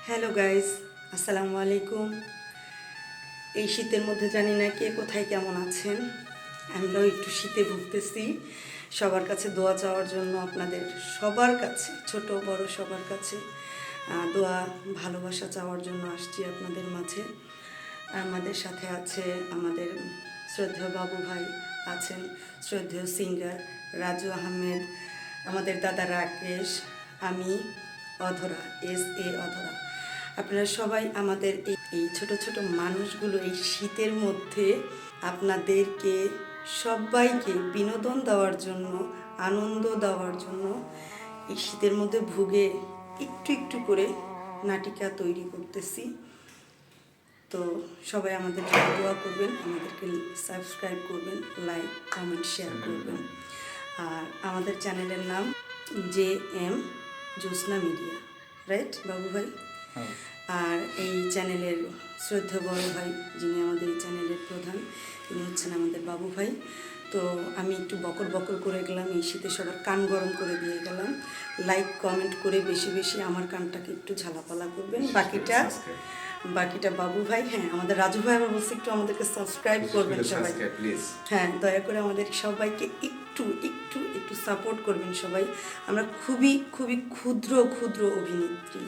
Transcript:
Hello guys, আসসালামু আলাইকুম। এই শীতের মধ্যে জানি না কে কোথায় কেমন আছেন। আমরাও একটু শীতে ভুগতেছি। সবার কাছে দোয়া চাওয়ার জন্য আপনাদের সবার কাছে, ছোট বড় সবার কাছে দোয়া ভালোবাসা চাওয়ার জন্য আসছি আপনাদের মাঝে। আমাদের সাথে আছে আমাদের শ্রদ্ধেয় বাবু ভাই আছেন, শ্রদ্ধেয় সিঙ্গার রাজু আহমেদ, আমাদের দাদা রাকেশ, আমি অধরা, অধরা। আপনারা সবাই আমাদের এই ছোট ছোট মানুষগুলো এই শীতের মধ্যে আপনাদেরকে সবাইকে বিনোদন দেওয়ার জন্য, আনন্দ দেওয়ার জন্য এই শীতের মধ্যে ভুগে একটু একটু করে নাটিকা তৈরি করতেছি। তো সবাই আমাদের জন্য দোয়া করবেন, আমাদেরকে সাবস্ক্রাইব করবেন, লাইক কমেন্ট শেয়ার করবেন। আর আমাদের চ্যানেলের নাম JM জ্যোৎস্না মিডিয়া, রাইট বাবু ভাই? আর এই চ্যানেলের শ্রদ্ধেয় বড় ভাই যিনি আমাদের এই চ্যানেলের প্রধান, তিনি হচ্ছেন আমাদের বাবু ভাই। তো আমি একটু বকর বকর করে গেলাম, এই শীতে সবার কান গরম করে দিয়ে গেলাম। লাইক কমেন্ট করে বেশি বেশি আমার কানটাকে একটু ঝালাপালা করবেন। বাকিটা বাবু ভাই, হ্যাঁ আমাদের রাজু ভাই আবার বলছে একটু আমাদেরকে সাবস্ক্রাইব করবেন সবাই, হ্যাঁ দয়া করে আমাদের সবাইকে একটু একটু একটু সাপোর্ট করবেন সবাই। আমরা খুবই খুবই ক্ষুদ্র ক্ষুদ্র অভিনেত্রী।